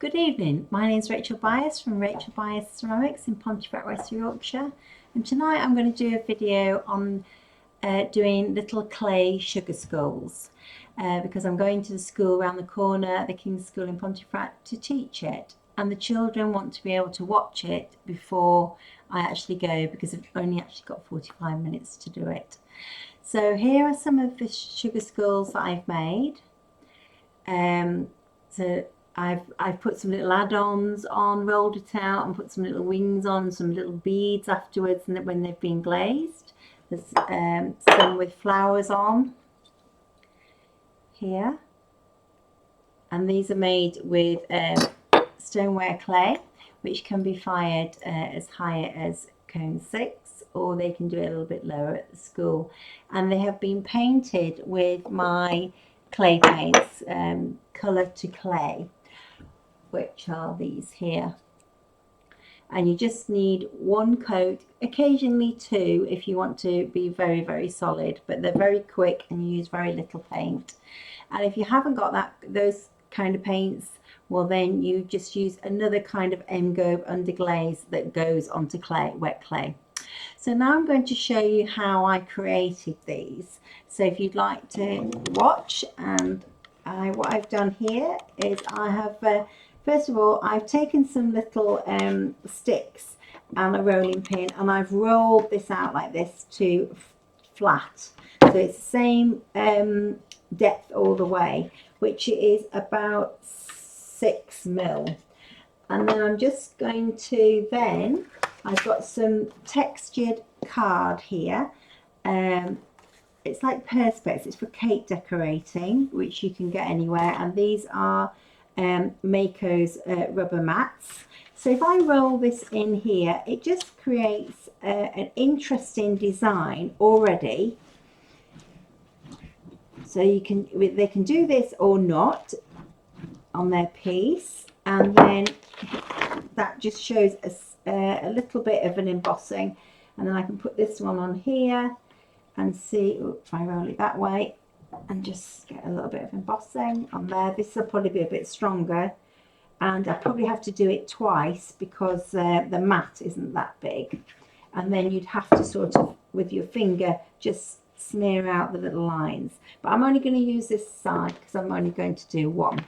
Good evening, my name is Rachel Byass from Rachel Byass Ceramics in Pontefract, West Yorkshire, and tonight I'm going to do a video on doing little clay sugar skulls because I'm going to the school around the corner, the King's School in Pontefract, to teach it, and the children want to be able to watch it before I actually go because I've only actually got 45 minutes to do it. So here are some of the sugar skulls that I've made. So I've put some little add-ons on, rolled it out and put some little wings on, some little beads afterwards and when they've been glazed. There's some with flowers on here, and these are made with stoneware clay, which can be fired as high as cone 6, or they can do it a little bit lower at the school, and they have been painted with my clay paints, colour to clay, which are these here. And you just need one coat, occasionally two if you want to be very, very solid, but they're very quick and you use very little paint. And if you haven't got those kind of paints, well then you just use another kind of embog underglaze that goes onto clay, wet clay. So now I'm going to show you how I created these. So if you'd like to watch, and what I've done here is I have first of all, I've taken some little sticks and a rolling pin, and I've rolled this out like this to flat. So it's the same depth all the way, which is about 6 mil. And then I'm just going to I've got some textured card here. It's like perspex, it's for cake decorating, which you can get anywhere, and these are Mako's rubber mats. So if I roll this in here, it just creates an interesting design already. So they can do this or not on their piece, and then that just shows a little bit of an embossing. And then I can put this one on here and see, if I roll it that way, and just get a little bit of embossing on there. This will probably be a bit stronger, and I probably have to do it twice because the mat isn't that big, and then you'd have to sort of with your finger just smear out the little lines, but I'm only going to use this side because I'm only going to do one.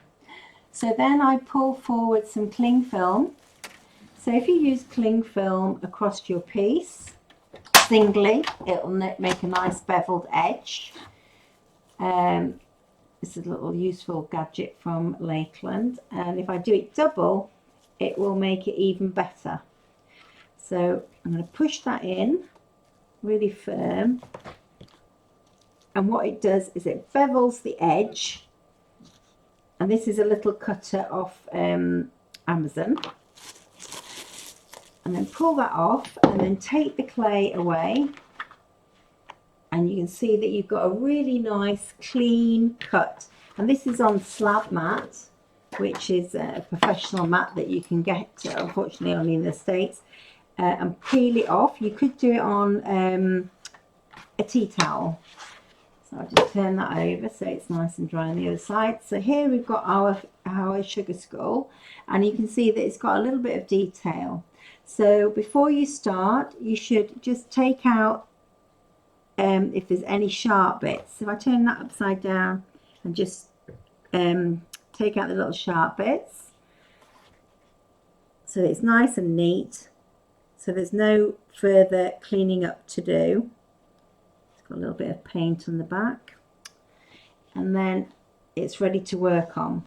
So then I pull forward some cling film. So if you use cling film across your piece singly, it'll make a nice beveled edge. This is a little useful gadget from Lakeland, and if I do it double, it will make it even better. So I'm going to push that in really firm, and what it does is it bevels the edge, and this is a little cutter off Amazon, and then pull that off and then take the clay away. And you can see that you've got a really nice clean cut, and this is on Slab mat, which is a professional mat that you can get unfortunately only in the States, and peel it off. You could do it on a tea towel. So I'll just turn that over so it's nice and dry on the other side. So here we've got our sugar skull, and you can see that it's got a little bit of detail. So before you start, you should just take out if there's any sharp bits. If I turn that upside down and just take out the little sharp bits, so it's nice and neat, so there's no further cleaning up to do. It's got a little bit of paint on the back, and then it's ready to work on.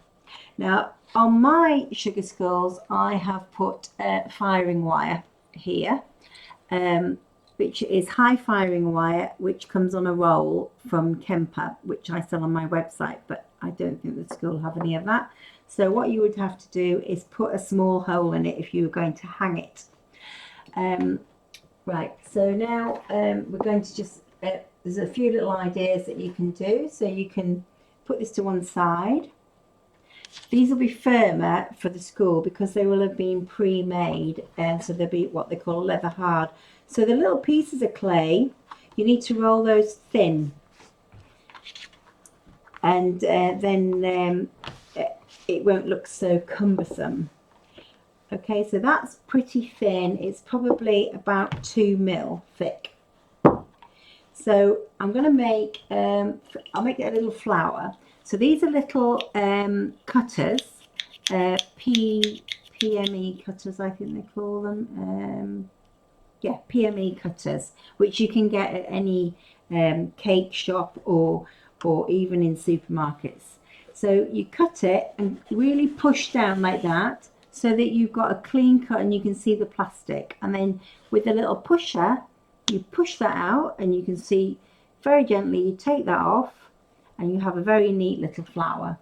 Now on my sugar skulls I have put firing wire here, which is high firing wire, which comes on a roll from Kemper, which I sell on my website, but I don't think the school have any of that. So what you would have to do is put a small hole in it if you were going to hang it. Right, so now we're going to just, there's a few little ideas that you can do. So you can put this to one side. These will be firmer for the school because they will have been pre-made, and so they'll be what they call leather hard. So the little pieces of clay, you need to roll those thin, and then it won't look so cumbersome. Okay, so that's pretty thin. It's probably about 2 mil thick. So I'm going to make, I'll make it a little flower. So these are little cutters, PME cutters, I think they call them. Yeah, PME cutters, which you can get at any cake shop or even in supermarkets. So you cut it and really push down like that so that you've got a clean cut and you can see the plastic. And then with a little pusher, you push that out and you can see very gently, you take that off and you have a very neat little flower.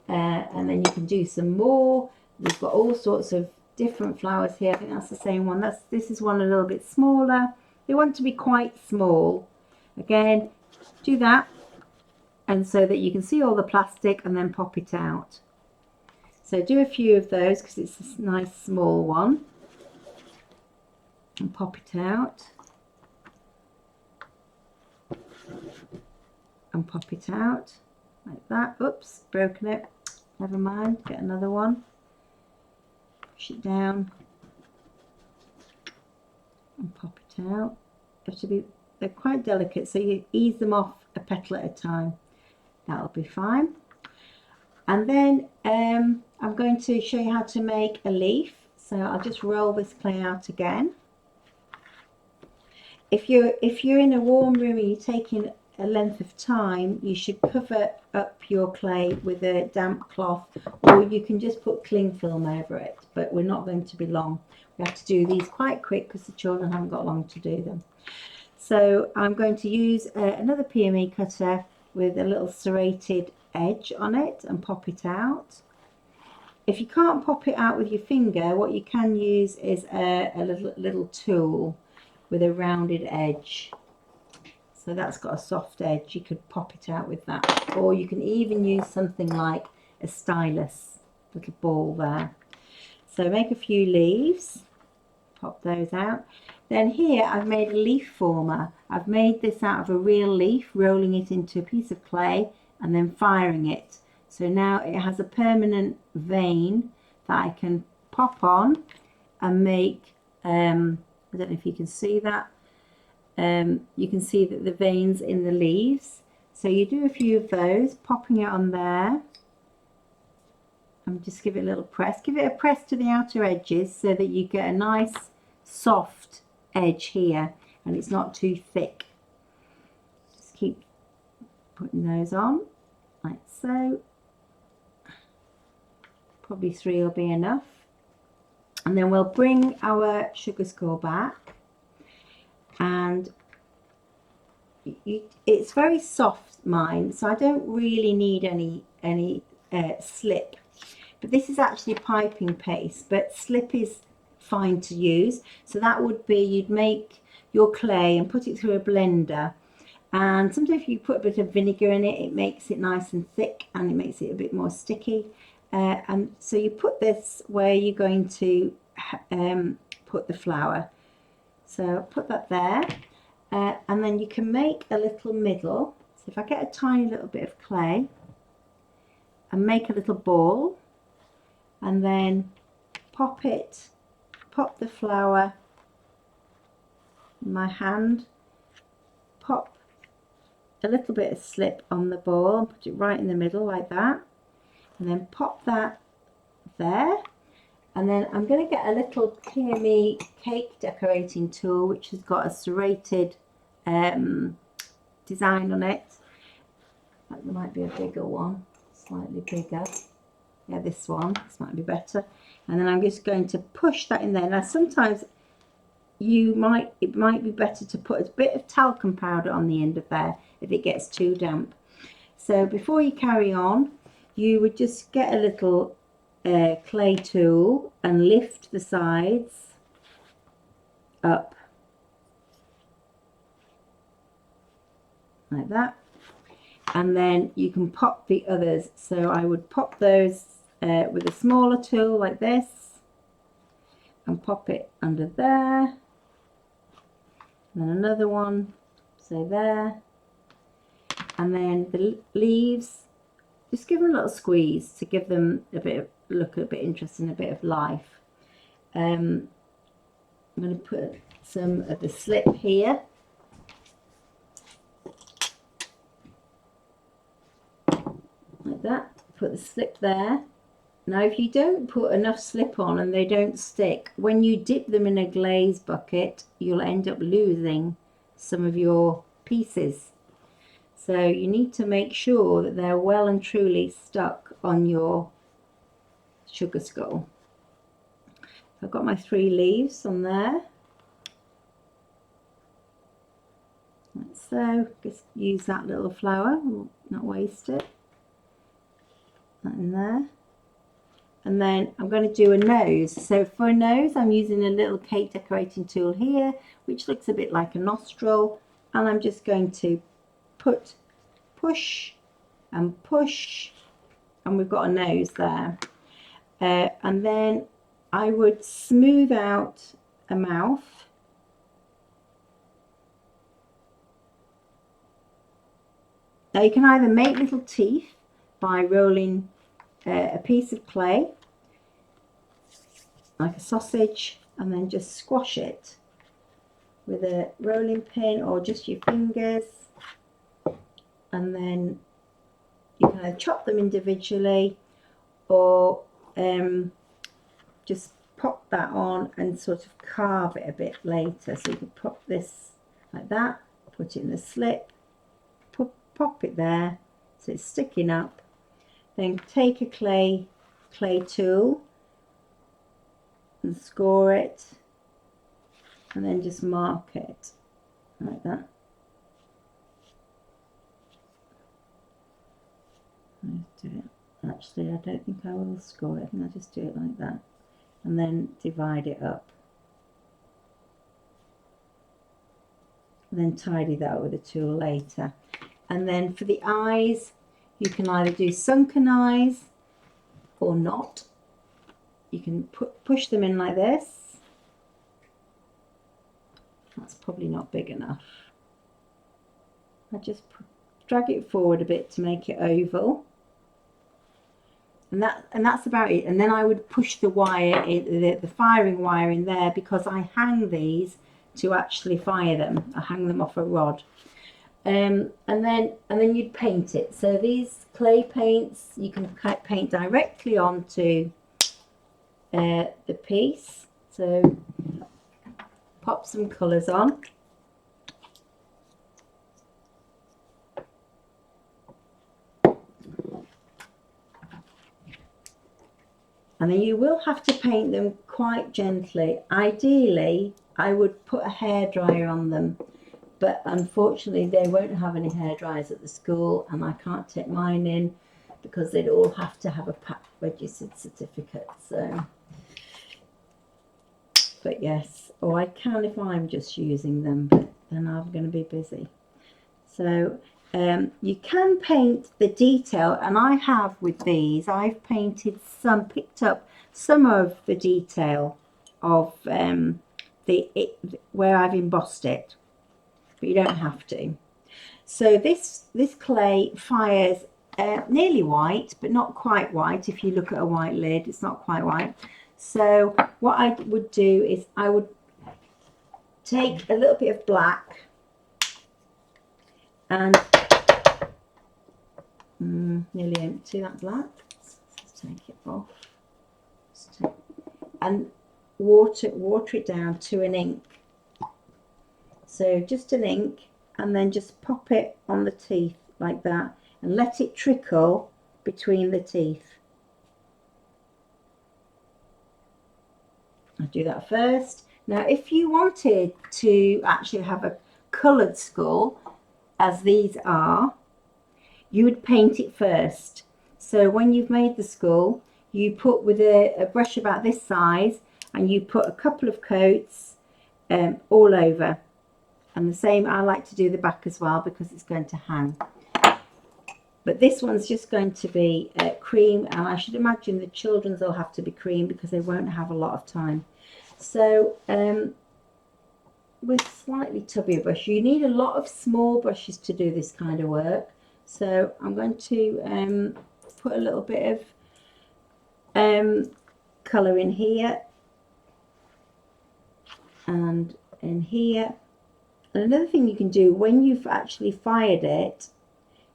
And then you can do some more. We've got all sorts of different flowers here. I think that's the same one. This is one a little bit smaller. They want to be quite small. Again, do that, and so that you can see all the plastic, and then pop it out. So do a few of those because it's a nice small one, and pop it out, and pop it out like that. Oops, broken it. Never mind. Get another one. Push it down and pop it out. They have to be, they're quite delicate, so you ease them off a petal at a time. That'll be fine. And then I'm going to show you how to make a leaf. So I'll just roll this clay out again. If you're in a warm room and you're taking a length of time, you should cover up your clay with a damp cloth, or you can just put cling film over it, but we're not going to be long. We have to do these quite quick because the children haven't got long to do them. So I'm going to use another PME cutter with a little serrated edge on it and pop it out. If you can't pop it out with your finger, what you can use is a little tool with a rounded edge. So that's got a soft edge. You could pop it out with that, or you can even use something like a stylus, little ball there. So make a few leaves, pop those out. Then here I've made a leaf former. I've made this out of a real leaf, rolling it into a piece of clay and then firing it. So now it has a permanent vein that I can pop on and make, I don't know if you can see that. You can see that the veins in the leaves. So you do a few of those, popping it on there. And just give it a little press. Give it a press to the outer edges so that you get a nice soft edge here and it's not too thick. Just keep putting those on like so. Probably 3 will be enough. And then we'll bring our sugar skull back, and it's very soft, mine, so I don't really need any slip, but this is actually piping paste, but slip is fine to use. So that would be, you'd make your clay and put it through a blender, and sometimes if you put a bit of vinegar in it, it makes it nice and thick and it makes it a bit more sticky. And so you put this where you're going to put the flower. So put that there, and then you can make a little middle. So if I get a tiny little bit of clay and make a little ball, and then pop the flower in my hand, pop a little bit of slip on the ball and put it right in the middle like that, and then pop that there. And then I'm going to get a little PME cake decorating tool, which has got a serrated design on it. There might be a bigger one, slightly bigger. Yeah, this one. This might be better. And then I'm just going to push that in there. Now, sometimes it might be better to put a bit of talcum powder on the end of there if it gets too damp. So before you carry on, you would just get a little clay tool and lift the sides up like that, and then you can pop the others. So I would pop those with a smaller tool like this and pop it under there, and then another one, so there, and then the leaves just give them a little squeeze to give them a bit of look, a bit interesting, a bit of life. I'm going to put some of the slip here. Like that. Put the slip there. Now if you don't put enough slip on and they don't stick, when you dip them in a glaze bucket, you'll end up losing some of your pieces. So you need to make sure that they're well and truly stuck on your sugar skull. I've got my 3 leaves on there. Like so, just use that little flower, not waste it. That in there. And then I'm going to do a nose. So for a nose, I'm using a little cake decorating tool here, which looks a bit like a nostril. And I'm just going to push, and we've got a nose there. And then I would smooth out a mouth. Now you can either make little teeth by rolling a piece of clay like a sausage and then just squash it with a rolling pin or just your fingers, and then you can either chop them individually or just pop that on and sort of carve it a bit later. So you can pop this like that, put it in the slip, pop it there so it's sticking up. Then take a clay tool and score it, and then just mark it like that. Let's do it. Actually, I don't think I will score it. I think I'll just do it like that, and then divide it up, and then tidy that up with a tool later. And then for the eyes, you can either do sunken eyes or not. You can push them in like this. That's probably not big enough. I just drag it forward a bit to make it oval. And that's about it. And then I would push the wire, the firing wire in there, because I hang these to actually fire them. I hang them off a rod. And then you'd paint it. So these clay paints you can paint directly onto the piece. So pop some colours on. And then you will have to paint them quite gently. Ideally, I would put a hairdryer on them, but unfortunately they won't have any hairdryers at the school, and I can't take mine in because they'd all have to have a PAC registered certificate. So, but yes, or I can if I'm just using them, but then I'm going to be busy. So you can paint the detail, and I have with these, I've painted some, picked up some of the detail of where I've embossed it, but you don't have to. So this clay fires nearly white, but not quite white. If you look at a white lid, it's not quite white. So what I would do is I would take a little bit of black and nearly empty that black. Let's take it off. And water it down to an ink. So just an ink, and then just pop it on the teeth like that and let it trickle between the teeth. I'll do that first. Now if you wanted to actually have a coloured skull, as these are, you would paint it first. So when you've made the skull, you put with a brush about this size, and you put a couple of coats all over. And the same, I like to do the back as well because it's going to hang. But this one's just going to be cream, and I should imagine the children's will have to be cream because they won't have a lot of time. So with slightly tubbier brush, you need a lot of small brushes to do this kind of work. So I'm going to put a little bit of colour in here and in here. And another thing you can do when you've actually fired it,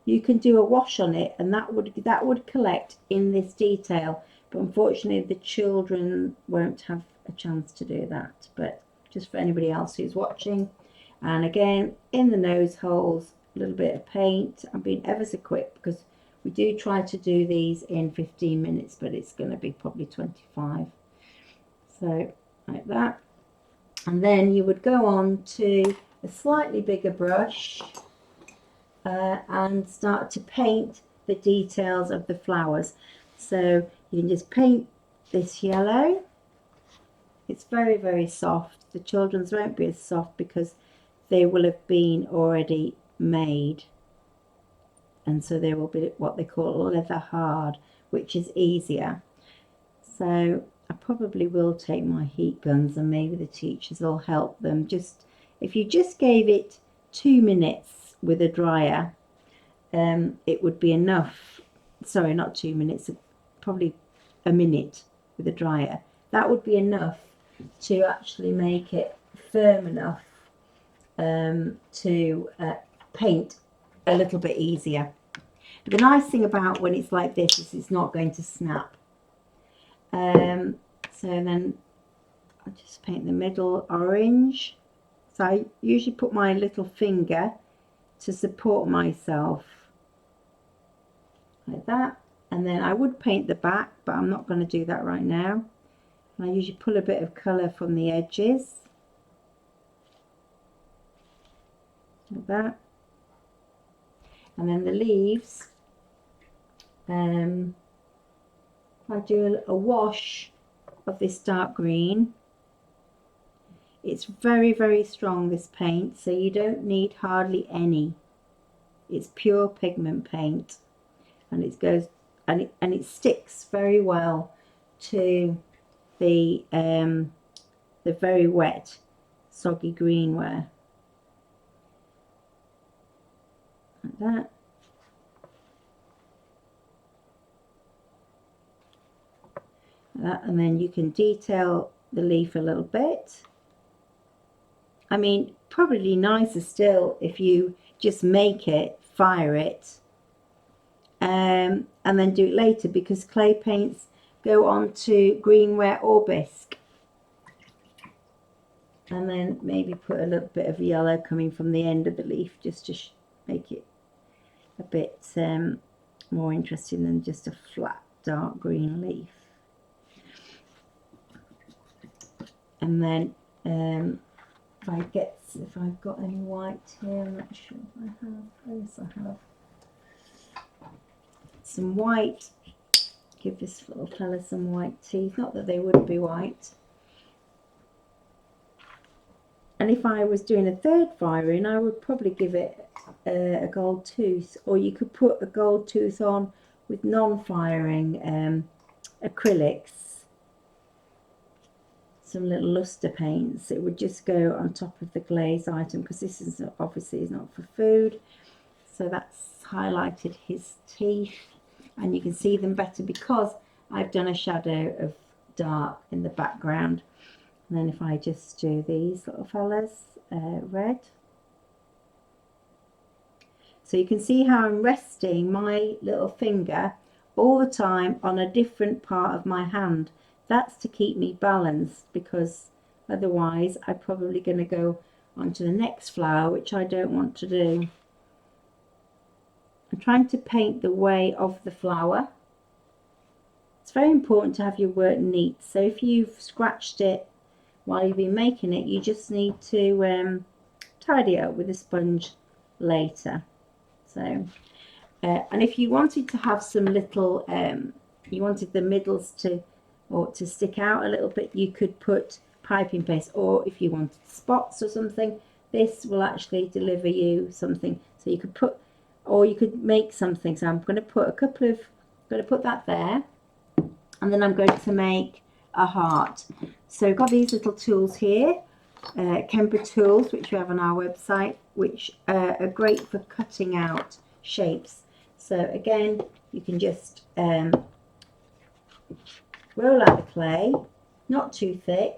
you can do a wash on it, and that would collect in this detail. But unfortunately, the children won't have a chance to do that. But just for anybody else who's watching, and again in the nose holes, a little bit of paint. I'm being ever so quick because we do try to do these in 15 minutes, but it's going to be probably 25. So like that, and then you would go on to a slightly bigger brush and start to paint the details of the flowers. So you can just paint this yellow. It's very, very soft. The children's won't be as soft because they will have been already made, and so they will be what they call leather hard, which is easier. So I probably will take my heat guns, and maybe the teachers will help them. Just if you just gave it 2 minutes with a dryer, it would be enough. Sorry, not 2 minutes, probably a minute with a dryer. That would be enough to actually make it firm enough to paint a little bit easier. But the nice thing about when it's like this is it's not going to snap. So then I'll just paint the middle orange. So I usually put my little finger to support myself like that, and then I would paint the back, but I'm not going to do that right now. And I usually pull a bit of colour from the edges like that, and then the leaves, I do a wash of this dark green. It's very, very strong, this paint, so you don't need hardly any. It's pure pigment paint, and it goes and it sticks very well to the very wet, soggy greenware like that. And then you can detail the leaf a little bit. I mean, probably nicer still if you just make it, fire it, and then do it later, because clay paints go on to greenware or bisque. And then maybe put a little bit of yellow coming from the end of the leaf, just to make it a bit more interesting than just a flat dark green leaf. And then if I've got any white here, I'm not sure if I have. Yes, I have some white. Give this little fella some white teeth. Not that they would be white. And if I was doing a third firing, I would probably give it a gold tooth, or you could put a gold tooth on with non-firing acrylics. Some little luster paints. It would just go on top of the glaze item, because this is obviously is not for food. So that's highlighted his teeth, and you can see them better because I've done a shadow of dark in the background. And then if I just do these little fellas red, so you can see how I'm resting my little finger all the time on a different part of my hand. That's to keep me balanced, because otherwise I'm probably going to go on to the next flower, which I don't want to do. I'm trying to paint the way of the flower. It's very important to have your work neat, so if you've scratched it while you've been making it, you just need to tidy it up with a sponge later. So and if you wanted to have some little you wanted the middles to stick out a little bit, you could put piping paste, or if you wanted spots or something, this will actually deliver you something. So you could put, or you could make something. So I'm going to put put that there, and then I'm going to make a heart. So I've got these little tools here, Kemper tools, which we have on our website, which are great for cutting out shapes. So again, you can just roll out the clay, not too thick.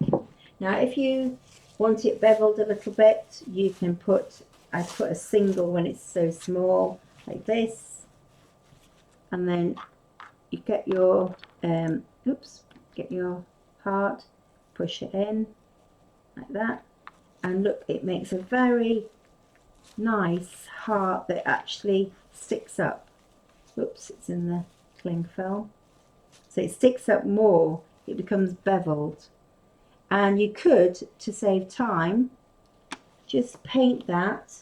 Now if you want it beveled a little bit, you can put, I put a single when it's so small, like this, and then you get your get your heart, push it in like that, and look, it makes a very nice heart that actually sticks up. Oops, it's in the cling film. So it sticks up more, it becomes beveled. And you could, to save time, just paint that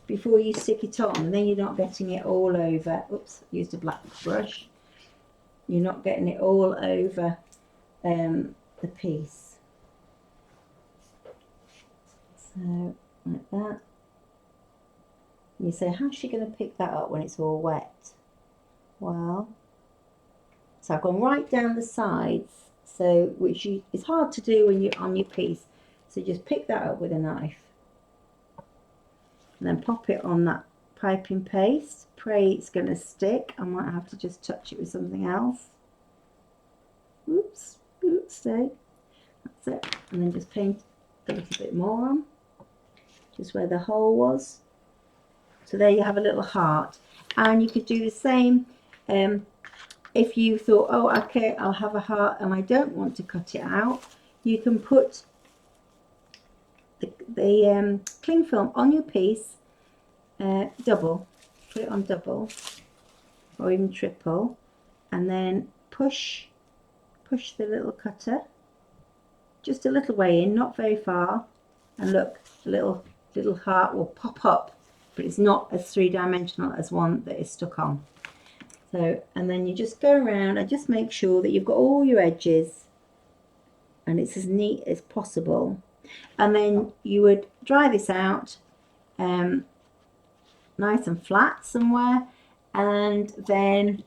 before you stick it on, then you're not getting it all over. Oops, I used a black brush. You're not getting it all over the piece. So like that. You say, how's she going to pick that up when it's all wet? Well, so I've gone right down the sides, so which is hard to do when you're on your piece. So just pick that up with a knife and then pop it on that piping paste. Pray it's going to stick. I might have to just touch it with something else. Oops, stay. That's it. And then just paint a little bit more on, just where the hole was. So there you have a little heart. And you could do the same if you thought, oh, okay, I'll have a heart and I don't want to cut it out. You can put the cling film on your piece, double, put it on double or even triple, and then push the little cutter just a little way in, not very far, and look, the little heart will pop up, but it's not as three-dimensional as one that is stuck on. So, and then you just go around and just make sure that you've got all your edges and it's as neat as possible. And then you would dry this out nice and flat somewhere, and then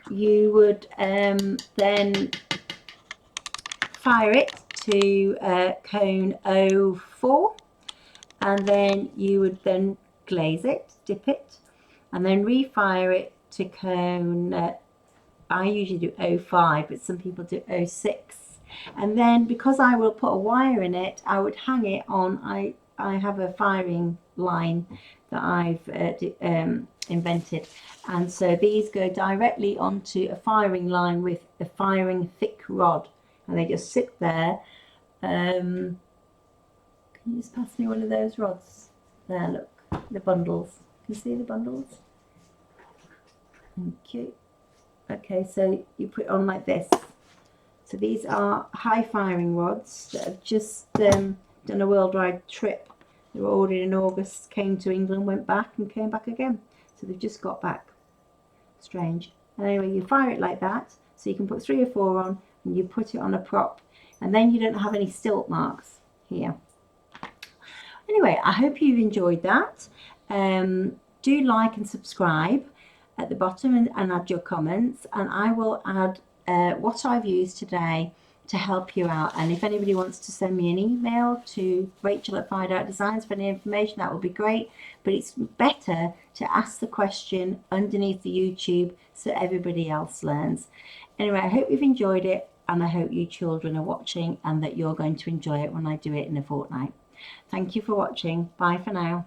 you would then fire it to cone 04, and then you would then glaze it, dip it, and then refire it to cone, I usually do 05, but some people do 06. And then because I will put a wire in it, I would hang it on, I have a firing line that I've invented, and so these go directly onto a firing line with a firing thick rod, and they just sit there. Can you just pass me one of those rods? There, look, the bundles. Can you see the bundles? Thank you. Okay, so you put it on like this. So these are high firing rods that have just done a worldwide trip. They were ordered in August, came to England, went back and came back again. So they've just got back. Strange. And anyway, you fire it like that. So you can put 3 or 4 on and you put it on a prop. And then you don't have any stilt marks here. Anyway, I hope you've enjoyed that. Do like and subscribe at the bottom and add your comments, and I will add what I've used today to help you out. And if anybody wants to send me an email to Rachel@FireDartDesigns for any information, that would be great. But it's better to ask the question underneath the YouTube so everybody else learns. Anyway, I hope you've enjoyed it, and I hope you children are watching and that you're going to enjoy it when I do it in a fortnight. Thank you for watching. Bye for now.